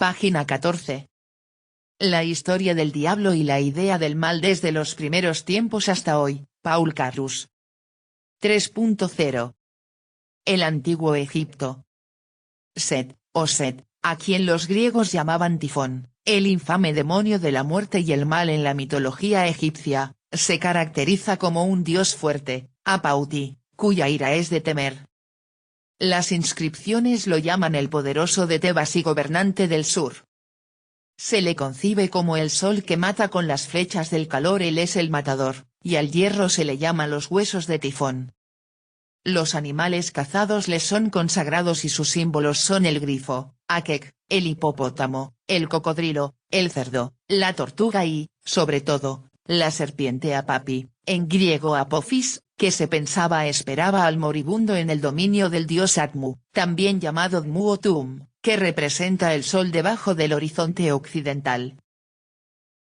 Página 14. La historia del diablo y la idea del mal desde los primeros tiempos hasta hoy, Paul Carus. 3.0. El antiguo Egipto. Set, o Set, a quien los griegos llamaban Tifón, el infame demonio de la muerte y el mal en la mitología egipcia, se caracteriza como un dios fuerte, Apauti, cuya ira es de temer. Las inscripciones lo llaman el poderoso de Tebas y gobernante del sur. Se le concibe como el sol que mata con las flechas del calor. Él es el matador, y al hierro se le llama los huesos de Tifón. Los animales cazados les son consagrados y sus símbolos son el grifo, Akek, el hipopótamo, el cocodrilo, el cerdo, la tortuga y, sobre todo, la serpiente Apapi, en griego Apophis, que se pensaba esperaba al moribundo en el dominio del dios Atmu, también llamado Dmu o Tum, que representa el sol debajo del horizonte occidental.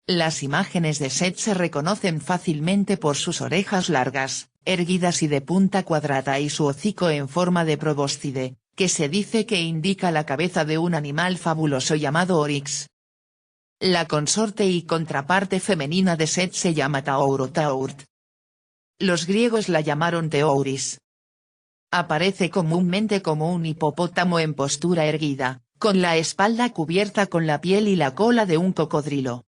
Las imágenes de Set se reconocen fácilmente por sus orejas largas, erguidas y de punta cuadrada y su hocico en forma de probóscide, que se dice que indica la cabeza de un animal fabuloso llamado Oryx. La consorte y contraparte femenina de Set se llama Taur o Taurt. Los griegos la llamaron Teouris. Aparece comúnmente como un hipopótamo en postura erguida, con la espalda cubierta con la piel y la cola de un cocodrilo.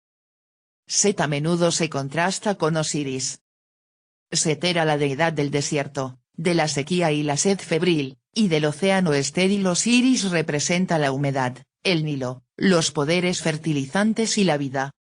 Set a menudo se contrasta con Osiris. Set era la deidad del desierto, de la sequía y la sed febril, y del océano estéril. Osiris representa la humedad, el Nilo, los poderes fertilizantes y la vida.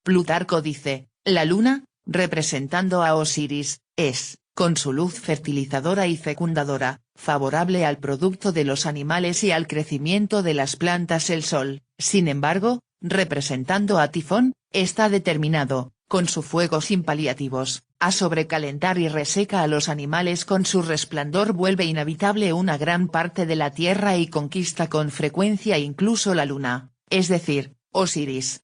Plutarco dice, la luna, representando a Osiris, es, con su luz fertilizadora y fecundadora, favorable al producto de los animales y al crecimiento de las plantas. El sol, sin embargo, representando a Tifón, está determinado, con su fuego sin paliativos, a sobrecalentar y reseca a los animales. Con su resplandor vuelve inhabitable una gran parte de la tierra y conquista con frecuencia incluso la luna, es decir, Osiris.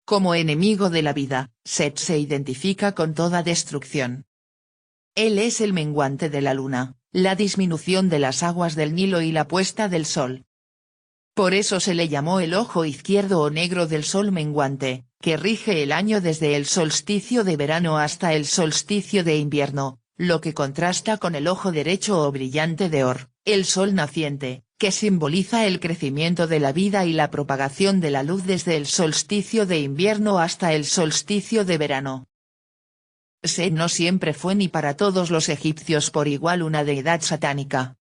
Como enemigo de la vida, Set se identifica con toda destrucción. Él es el menguante de la luna, la disminución de las aguas del Nilo y la puesta del sol. Por eso se le llamó el ojo izquierdo o negro del sol menguante, que rige el año desde el solsticio de verano hasta el solsticio de invierno, lo que contrasta con el ojo derecho o brillante de Or, el sol naciente, que simboliza el crecimiento de la vida y la propagación de la luz desde el solsticio de invierno hasta el solsticio de verano. Set no siempre fue ni para todos los egipcios por igual una deidad satánica.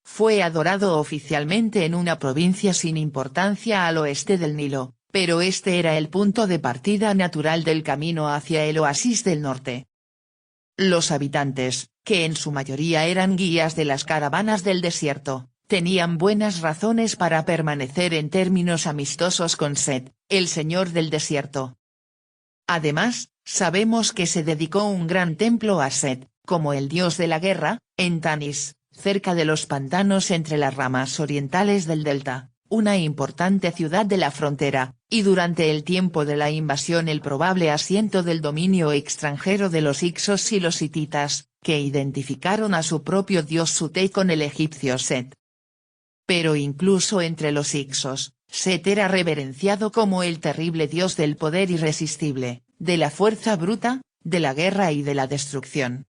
Fue adorado oficialmente en una provincia sin importancia al oeste del Nilo, pero este era el punto de partida natural del camino hacia el oasis del norte. Los habitantes, que en su mayoría eran guías de las caravanas del desierto, tenían buenas razones para permanecer en términos amistosos con Set, el señor del desierto. Además, sabemos que se dedicó un gran templo a Set, como el dios de la guerra, en Tanis, cerca de los pantanos entre las ramas orientales del delta, una importante ciudad de la frontera, y durante el tiempo de la invasión el probable asiento del dominio extranjero de los Hicsos y los hititas, que identificaron a su propio dios Suté con el egipcio Set. Pero incluso entre los Hicsos, Set era reverenciado como el terrible dios del poder irresistible, de la fuerza bruta, de la guerra y de la destrucción.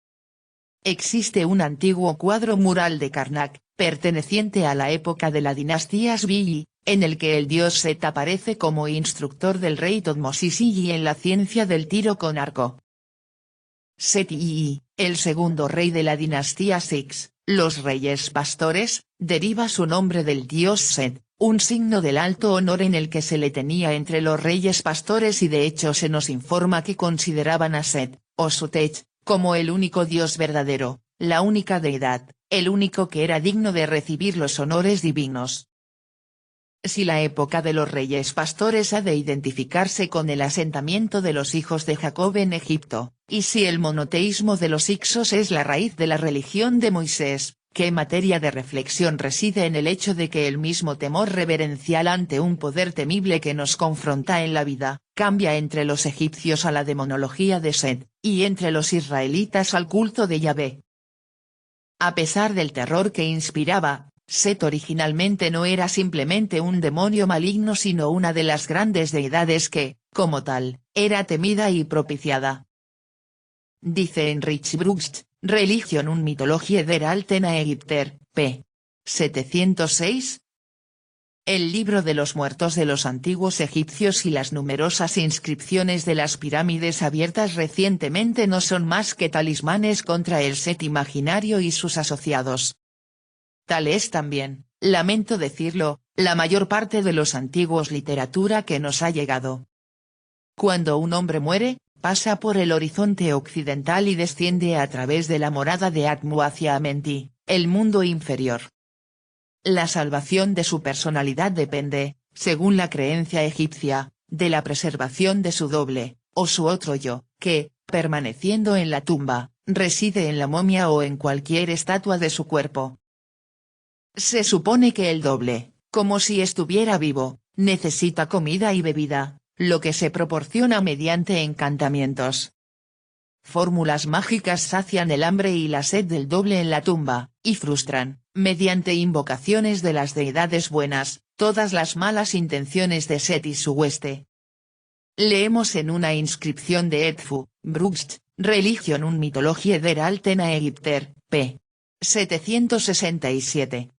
Existe un antiguo cuadro mural de Karnak, perteneciente a la época de la dinastía Shbiyi, en el que el dios Set aparece como instructor del rey Thutmose II en la ciencia del tiro con arco. Set II, el segundo rey de la dinastía Six, los reyes pastores, deriva su nombre del dios Set, un signo del alto honor en el que se le tenía entre los reyes pastores, y de hecho se nos informa que consideraban a Set, o Sutech, como el único dios verdadero, la única deidad, el único que era digno de recibir los honores divinos. Si la época de los reyes pastores ha de identificarse con el asentamiento de los hijos de Jacob en Egipto, y si el monoteísmo de los Hicsos es la raíz de la religión de Moisés, ¿qué materia de reflexión reside en el hecho de que el mismo temor reverencial ante un poder temible que nos confronta en la vida, cambia entre los egipcios a la demonología de Set, y entre los israelitas al culto de Yahvé? A pesar del terror que inspiraba, Set originalmente no era simplemente un demonio maligno sino una de las grandes deidades que, como tal, era temida y propiciada. Dice Heinrich Brugst, Religion und Mythologie der alten Ägypter, p. 706. El libro de los muertos de los antiguos egipcios y las numerosas inscripciones de las pirámides abiertas recientemente no son más que talismanes contra el Set imaginario y sus asociados. Tal es también, lamento decirlo, la mayor parte de los antiguos literatura que nos ha llegado. Cuando un hombre muere, pasa por el horizonte occidental y desciende a través de la morada de Atmu hacia Amenti, el mundo inferior. La salvación de su personalidad depende, según la creencia egipcia, de la preservación de su doble, o su otro yo, que, permaneciendo en la tumba, reside en la momia o en cualquier estatua de su cuerpo. Se supone que el doble, como si estuviera vivo, necesita comida y bebida, lo que se proporciona mediante encantamientos. Fórmulas mágicas sacian el hambre y la sed del doble en la tumba, y frustran, mediante invocaciones de las deidades buenas, todas las malas intenciones de Set y su hueste. Leemos en una inscripción de Edfu, Brugst, Religion und Mythologie der alten Ägypter, p. 767.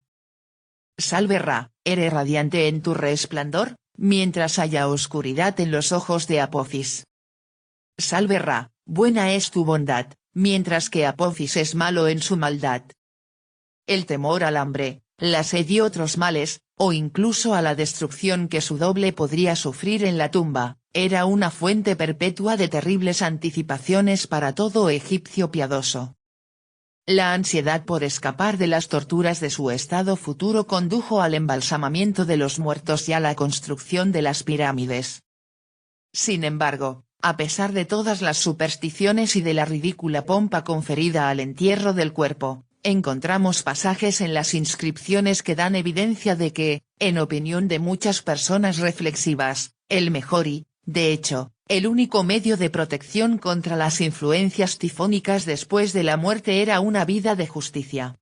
Salve Ra, eres radiante en tu resplandor, mientras haya oscuridad en los ojos de Apophis. Salve Ra, buena es tu bondad, mientras que Apophis es malo en su maldad. El temor al hambre, la sed y otros males, o incluso a la destrucción que su doble podría sufrir en la tumba, era una fuente perpetua de terribles anticipaciones para todo egipcio piadoso. La ansiedad por escapar de las torturas de su estado futuro condujo al embalsamamiento de los muertos y a la construcción de las pirámides. Sin embargo, a pesar de todas las supersticiones y de la ridícula pompa conferida al entierro del cuerpo, encontramos pasajes en las inscripciones que dan evidencia de que, en opinión de muchas personas reflexivas, el mejor y, de hecho, el único medio de protección contra las influencias tifónicas después de la muerte era una vida de justicia.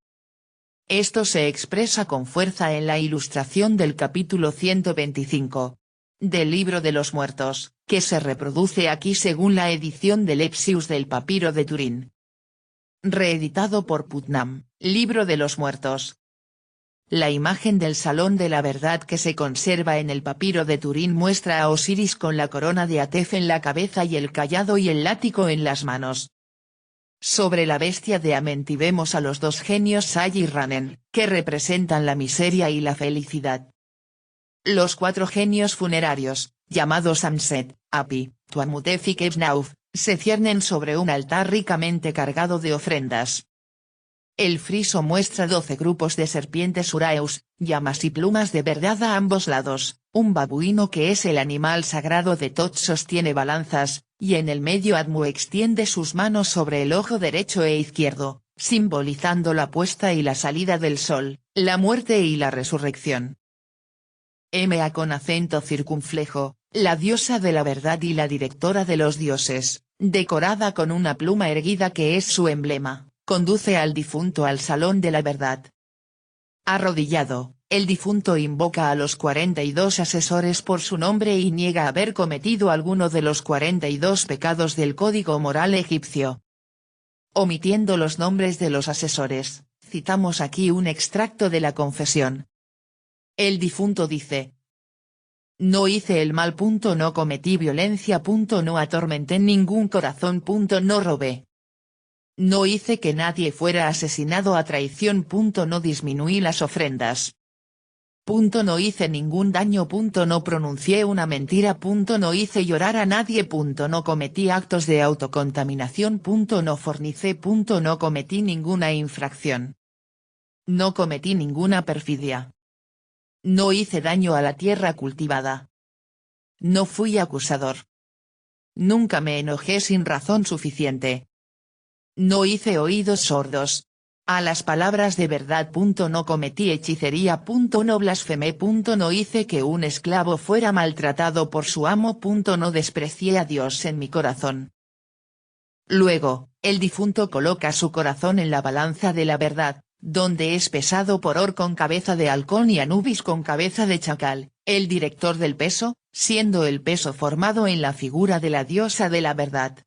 Esto se expresa con fuerza en la ilustración del capítulo 125 del Libro de los Muertos, que se reproduce aquí según la edición de Lepsius del Papiro de Turín. Reeditado por Putnam, Libro de los Muertos. La imagen del Salón de la Verdad que se conserva en el Papiro de Turín muestra a Osiris con la corona de Atef en la cabeza y el cayado y el látigo en las manos. Sobre la bestia de Amenti vemos a los dos genios Say y Ranen, que representan la miseria y la felicidad. Los cuatro genios funerarios, llamados Amset, Api, Tuamutef y Kebnauf, se ciernen sobre un altar ricamente cargado de ofrendas. El friso muestra 12 grupos de serpientes uraeus, llamas y plumas de verdad a ambos lados, un babuino que es el animal sagrado de Tot sostiene balanzas, y en el medio Admu extiende sus manos sobre el ojo derecho e izquierdo, simbolizando la puesta y la salida del sol, la muerte y la resurrección. Ma con acento circunflejo, la diosa de la verdad y la directora de los dioses, decorada con una pluma erguida que es su emblema, conduce al difunto al salón de la verdad. Arrodillado, el difunto invoca a los 42 asesores por su nombre y niega haber cometido alguno de los 42 pecados del código moral egipcio. Omitiendo los nombres de los asesores, citamos aquí un extracto de la confesión. El difunto dice: no hice el mal. No cometí violencia. No atormenté ningún corazón. No robé. No hice que nadie fuera asesinado a traición. No disminuí las ofrendas. No hice ningún daño. No pronuncié una mentira. No hice llorar a nadie. No cometí actos de autocontaminación. No fornicé. No cometí ninguna infracción. No cometí ninguna perfidia. No hice daño a la tierra cultivada. No fui acusador. Nunca me enojé sin razón suficiente. No hice oídos sordos a las palabras de verdad. No cometí hechicería. No blasfemé. No hice que un esclavo fuera maltratado por su amo. No desprecié a Dios en mi corazón. Luego, el difunto coloca su corazón en la balanza de la verdad, donde es pesado por Or con cabeza de halcón y Anubis con cabeza de chacal, el director del peso, siendo el peso formado en la figura de la diosa de la verdad.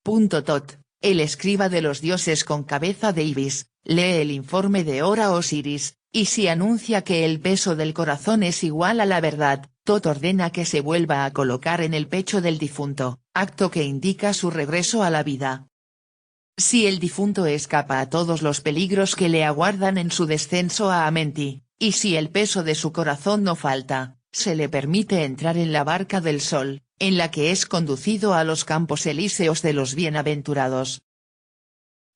Tot, el escriba de los dioses con cabeza de ibis, lee el informe de Or a Osiris, y si anuncia que el peso del corazón es igual a la verdad, Tot ordena que se vuelva a colocar en el pecho del difunto, acto que indica su regreso a la vida. Si el difunto escapa a todos los peligros que le aguardan en su descenso a Amenti, y si el peso de su corazón no falta, se le permite entrar en la barca del sol, en la que es conducido a los campos elíseos de los bienaventurados.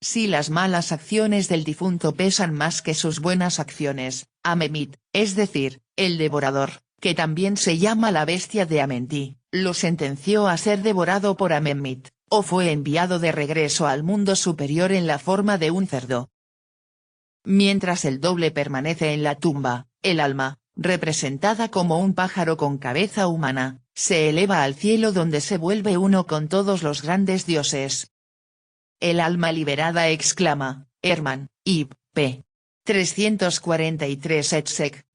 Si las malas acciones del difunto pesan más que sus buenas acciones, Amemit, es decir, el devorador, que también se llama la bestia de Amenti, lo sentenció a ser devorado por Amemit, o fue enviado de regreso al mundo superior en la forma de un cerdo. Mientras el doble permanece en la tumba, el alma, representada como un pájaro con cabeza humana, se eleva al cielo donde se vuelve uno con todos los grandes dioses. El alma liberada exclama, Herman, Ib, p. 343 et sec.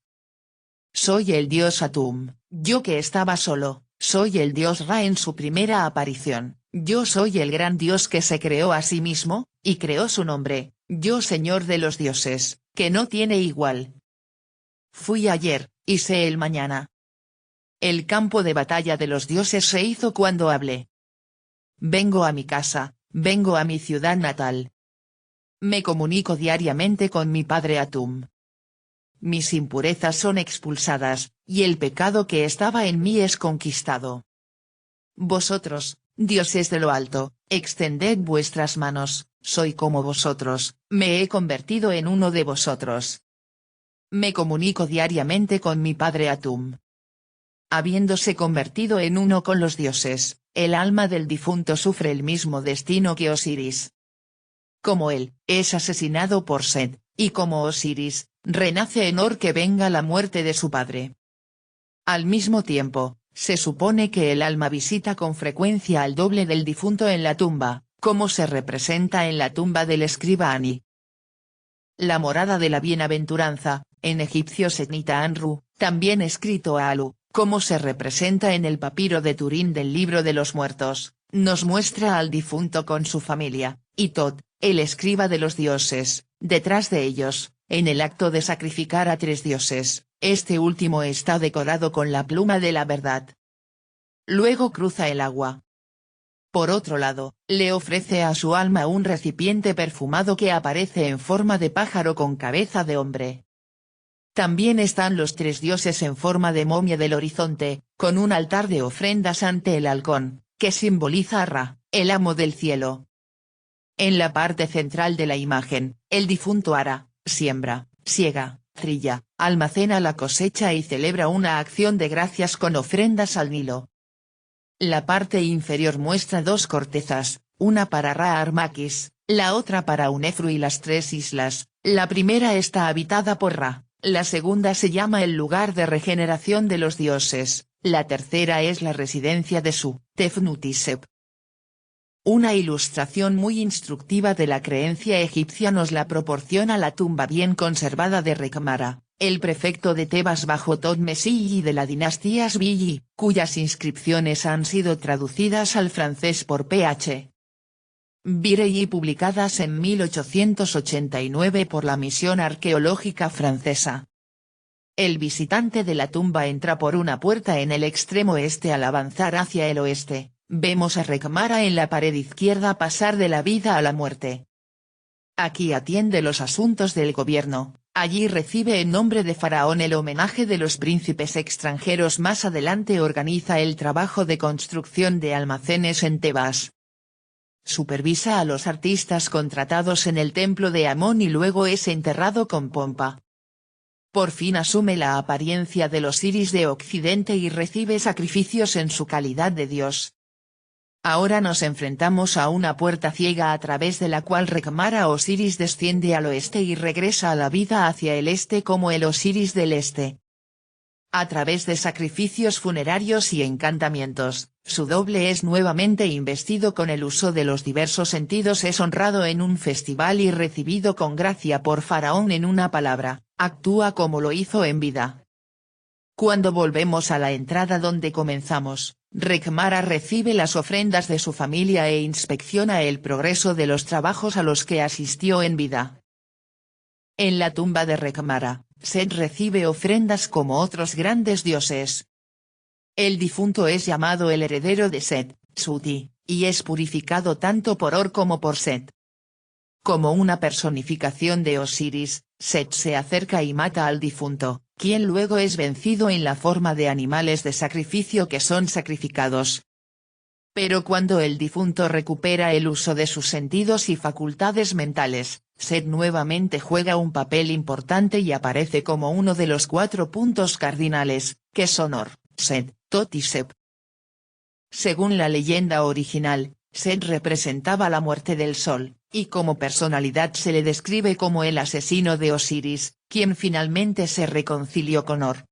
Soy el dios Atum, yo que estaba solo, soy el dios Ra en su primera aparición, yo soy el gran dios que se creó a sí mismo, y creó su nombre, yo señor de los dioses, que no tiene igual. Fui ayer, y sé el mañana. El campo de batalla de los dioses se hizo cuando hablé. Vengo a mi casa, vengo a mi ciudad natal. Me comunico diariamente con mi padre Atum. Mis impurezas son expulsadas, y el pecado que estaba en mí es conquistado. Vosotros, dioses de lo alto, extended vuestras manos, soy como vosotros, me he convertido en uno de vosotros. Me comunico diariamente con mi padre Atum. Habiéndose convertido en uno con los dioses, el alma del difunto sufre el mismo destino que Osiris. Como él, es asesinado por Set, y como Osiris, renace en Or que venga la muerte de su padre. Al mismo tiempo, se supone que el alma visita con frecuencia al doble del difunto en la tumba, como se representa en la tumba del escriba Ani. La morada de la bienaventuranza, en egipcio Setnita Anru, también escrito a Alu, como se representa en el papiro de Turín del libro de los muertos, nos muestra al difunto con su familia, y Tot, el escriba de los dioses, detrás de ellos, en el acto de sacrificar a 3 dioses, este último está decorado con la pluma de la verdad. Luego cruza el agua. Por otro lado, le ofrece a su alma un recipiente perfumado que aparece en forma de pájaro con cabeza de hombre. También están los 3 dioses en forma de momia del horizonte, con un altar de ofrendas ante el halcón, que simboliza a Ra, el amo del cielo. En la parte central de la imagen, el difunto ara, siembra, siega, trilla, almacena la cosecha y celebra una acción de gracias con ofrendas al Nilo. La parte inferior muestra 2 cortezas, una para Ra Armakis, la otra para Unefru y las 3 islas, la primera está habitada por Ra. La segunda se llama el lugar de regeneración de los dioses, la tercera es la residencia de Su, Tefnutisep. Una ilustración muy instructiva de la creencia egipcia nos la proporciona la tumba bien conservada de Rekhmara, el prefecto de Tebas bajo Thotmesi y de la dinastía Asbiyi, cuyas inscripciones han sido traducidas al francés por Ph. Birey y publicadas en 1889 por la misión arqueológica francesa. El visitante de la tumba entra por una puerta en el extremo este al avanzar hacia el oeste, vemos a Rekhmara en la pared izquierda pasar de la vida a la muerte. Aquí atiende los asuntos del gobierno, allí recibe en nombre de Faraón el homenaje de los príncipes extranjeros, más adelante organiza el trabajo de construcción de almacenes en Tebas. Supervisa a los artistas contratados en el templo de Amón y luego es enterrado con pompa. Por fin asume la apariencia del Osiris de Occidente y recibe sacrificios en su calidad de dios. Ahora nos enfrentamos a una puerta ciega a través de la cual Rekhmara Osiris desciende al oeste y regresa a la vida hacia el este como el Osiris del este. A través de sacrificios funerarios y encantamientos, su doble es nuevamente investido con el uso de los diversos sentidos, es honrado en un festival y recibido con gracia por Faraón. En una palabra, actúa como lo hizo en vida. Cuando volvemos a la entrada donde comenzamos, Rekhmara recibe las ofrendas de su familia e inspecciona el progreso de los trabajos a los que asistió en vida. En la tumba de Rekhmara, Set recibe ofrendas como otros grandes dioses. El difunto es llamado el heredero de Set, Suti, y es purificado tanto por Or como por Set. Como una personificación de Osiris, Set se acerca y mata al difunto, quien luego es vencido en la forma de animales de sacrificio que son sacrificados. Pero cuando el difunto recupera el uso de sus sentidos y facultades mentales, Set nuevamente juega un papel importante y aparece como uno de los 4 puntos cardinales, que son Or, Set, Tot y Seb. Según la leyenda original, Set representaba la muerte del sol, y como personalidad se le describe como el asesino de Osiris, quien finalmente se reconcilió con Or.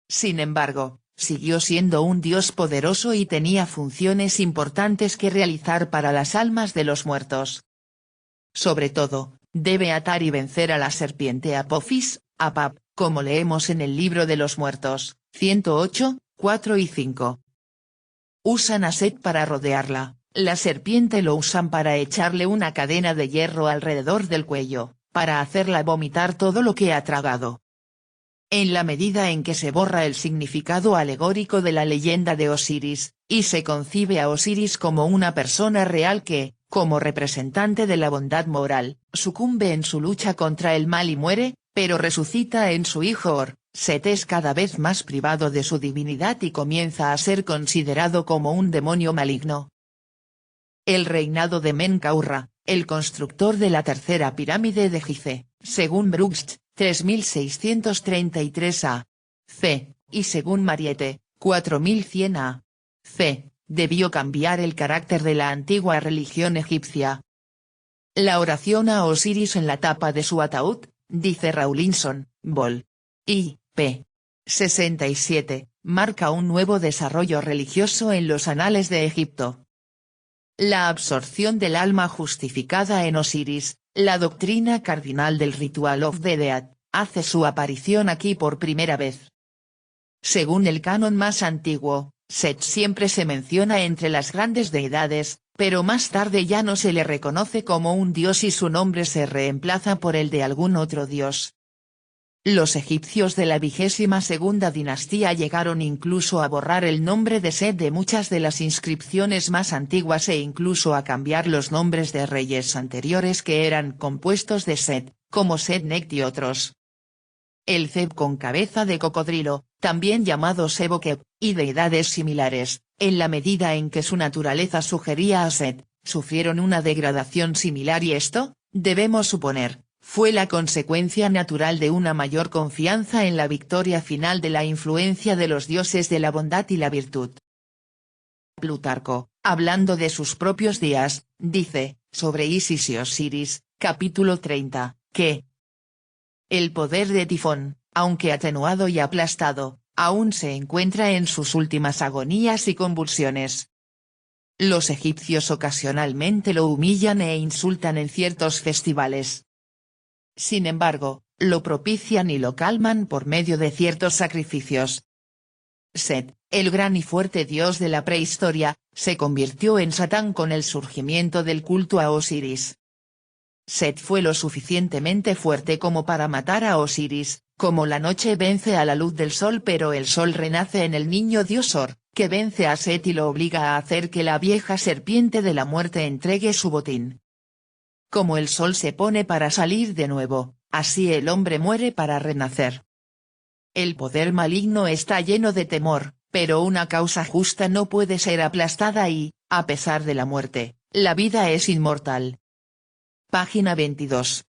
Sin embargo, siguió siendo un dios poderoso y tenía funciones importantes que realizar para las almas de los muertos. Sobre todo, debe atar y vencer a la serpiente Apophis, Apap, como leemos en el Libro de los Muertos, 108, 4 y 5. Usan a Set para rodearla, la serpiente lo usan para echarle una cadena de hierro alrededor del cuello, para hacerla vomitar todo lo que ha tragado. En la medida en que se borra el significado alegórico de la leyenda de Osiris, y se concibe a Osiris como una persona real que, como representante de la bondad moral, sucumbe en su lucha contra el mal y muere, pero resucita en su hijo Or, Set es cada vez más privado de su divinidad y comienza a ser considerado como un demonio maligno. El reinado de Menkaurra, el constructor de la tercera pirámide de Gizeh, según Brugsch, 3633 a.C., y según Mariette, 4100 a.C., debió cambiar el carácter de la antigua religión egipcia. La oración a Osiris en la tapa de su ataúd, dice Rawlinson, Vol. I. p. 67, marca un nuevo desarrollo religioso en los anales de Egipto. La absorción del alma justificada en Osiris, la doctrina cardinal del Ritual of the Dead, hace su aparición aquí por primera vez. Según el canon más antiguo, Set siempre se menciona entre las grandes deidades, pero más tarde ya no se le reconoce como un dios y su nombre se reemplaza por el de algún otro dios. Los egipcios de la 22ª dinastía llegaron incluso a borrar el nombre de Set de muchas de las inscripciones más antiguas e incluso a cambiar los nombres de reyes anteriores que eran compuestos de Set, como Set-Necht y otros. El Zeb con cabeza de cocodrilo, también llamado Sebokeb, y deidades similares, en la medida en que su naturaleza sugería a Set, sufrieron una degradación similar y esto, debemos suponer, fue la consecuencia natural de una mayor confianza en la victoria final de la influencia de los dioses de la bondad y la virtud. Plutarco, hablando de sus propios días, dice, sobre Isis y Osiris, capítulo 30, que el poder de Tifón, aunque atenuado y aplastado, aún se encuentra en sus últimas agonías y convulsiones. Los egipcios ocasionalmente lo humillan e insultan en ciertos festivales. Sin embargo, lo propician y lo calman por medio de ciertos sacrificios. Set, el gran y fuerte dios de la prehistoria, se convirtió en Satán con el surgimiento del culto a Osiris. Set fue lo suficientemente fuerte como para matar a Osiris, como la noche vence a la luz del sol pero el sol renace en el niño dios Or, que vence a Set y lo obliga a hacer que la vieja serpiente de la muerte entregue su botín. Como el sol se pone para salir de nuevo, así el hombre muere para renacer. El poder maligno está lleno de temor, pero una causa justa no puede ser aplastada y, a pesar de la muerte, la vida es inmortal. Página 22.